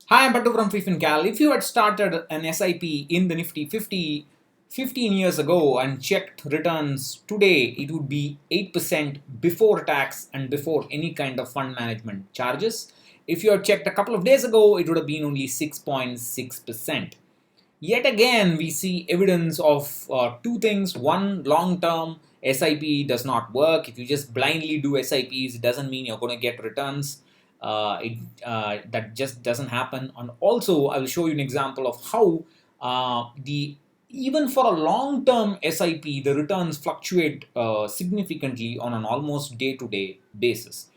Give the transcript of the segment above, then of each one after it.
Hi, I'm Patu from FreeFinCal. If you had started an SIP in the Nifty 50 15 years ago and checked returns today, it would be 8% before tax and before any kind of fund management charges. If you had checked a couple of days ago, it would have been only 6.6%. Yet again, we see evidence of two things. One, long term SIP does not work. If you just blindly do SIPs, it doesn't mean you're going to get returns. That just doesn't happen. And also, I will show you an example of how the even for a long term SIP, the returns fluctuate significantly on an almost day to day basis.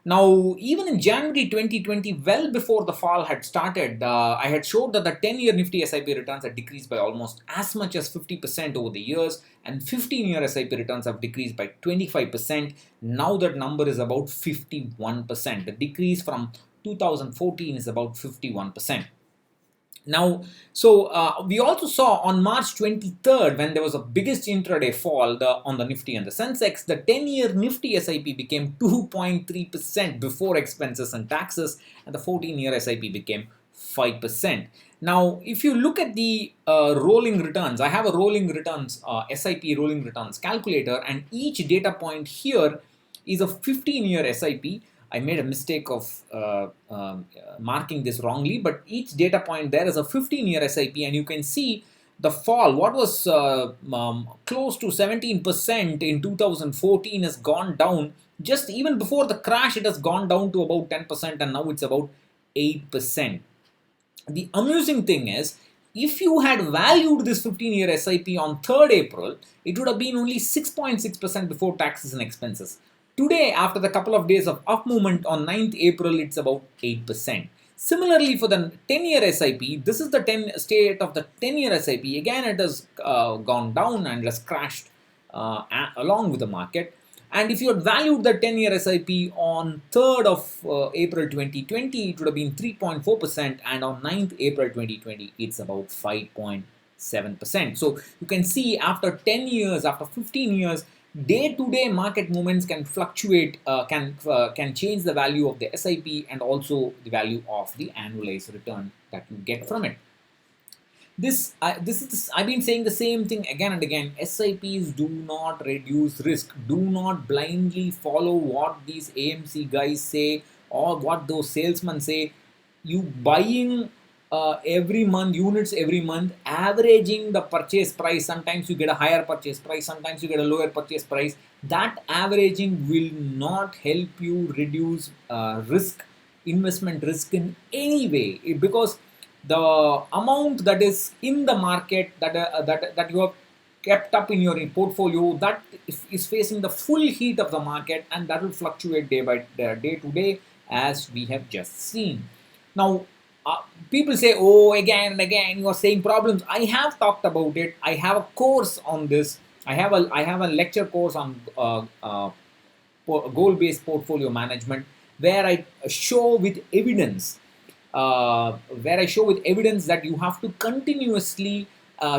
Now, even in January 2020, well before the fall had started, I had showed that the 10-year Nifty SIP returns had decreased by almost as much as 50% over the years, and 15-year SIP returns have decreased by 25%. Now that number is about 51%. The decrease from 2014 is about 51%. Now, we also saw on March 23rd, when there was a biggest intraday fall on the Nifty and the Sensex, the 10-year Nifty SIP became 2.3% before expenses and taxes, and the 14-year SIP became 5%. Now, if you look at the rolling returns, I have a rolling returns, SIP rolling returns calculator, and each data point here is a 15-year SIP. I made a mistake of marking this wrongly, but each data point there is a 15-year SIP, and you can see the fall. What was close to 17% in 2014 has gone down. Just even before the crash, it has gone down to about 10%, and now it's about 8%. The amusing thing is, if you had valued this 15-year SIP on 3rd April, it would have been only 6.6% before taxes and expenses. Today, after the couple of days of up movement on 9th April, it's about 8%. Similarly, for the 10-year SIP, this is the state of the 10-year SIP. Again, it has gone down and has crashed along with the market. And if you had valued the 10-year SIP on 3rd of April 2020, it would have been 3.4%, and on 9th April 2020, it's about 5.7%. So you can see after 10 years, after 15 years, day-to-day market movements can fluctuate, can change the value of the SIP and also the value of the annualized return that you get from it. I've been saying the same thing again and again. SIPs do not reduce risk. Do not blindly follow what these AMC guys say or what those salesmen say. You buying every month units every month, averaging the purchase price. Sometimes you get a higher purchase price, sometimes you get a lower purchase price. That averaging will not help you reduce investment risk in any way, because the amount that is in the market that you have kept up in your portfolio, that is facing the full heat of the market, and that will fluctuate day to day, as we have just seen. Now, people say, oh, again and again you are saying problems. I have talked about it. I have a course on this. I have a lecture course on goal-based portfolio management, where I show with evidence that you have to continuously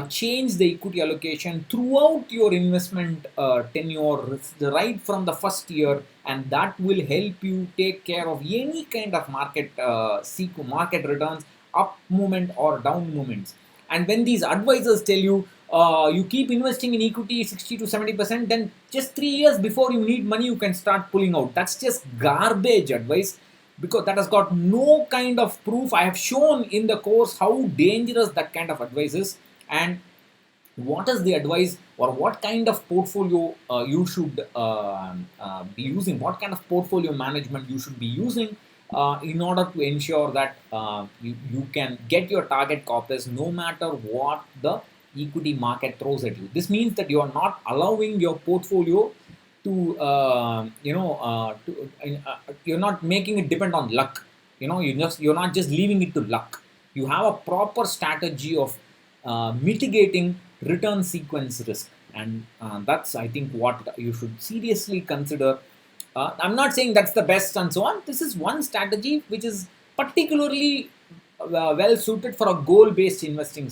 change the equity allocation throughout your investment tenure, right from the first year, and that will help you take care of any kind of market returns, up movement or down movements. And when these advisors tell you, you keep investing in equity 60 to 70%, then just 3 years before you need money, you can start pulling out. That's just garbage advice, because that has got no kind of proof. I have shown in the course how dangerous that kind of advice is, and what is the advice, or what kind of portfolio you should be using, what kind of portfolio management you should be using in order to ensure that you can get your target corpus no matter what the equity market throws at you. This means that you are not allowing your portfolio to you're not making it depend on luck. You're not just leaving it to luck. You have a proper strategy of mitigating return sequence risk, and that's, I think, what you should seriously consider. I'm not saying that's the best and so on. This is one strategy which is particularly well suited for a goal based investing,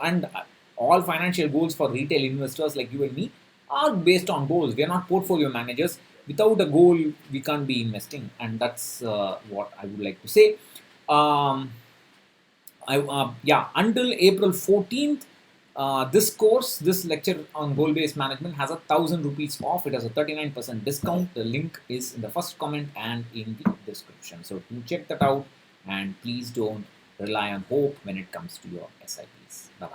and all financial goals for retail investors like you and me are based on goals. We are not portfolio managers. Without a goal, we can't be investing, and that's what I would like to say. Um, until April 14th, this lecture on goal-based management has 1,000 rupees off. It has a 39% discount. The link is in the first comment and in the description. So do check that out, and please don't rely on hope when it comes to your SIPs. Bye bye.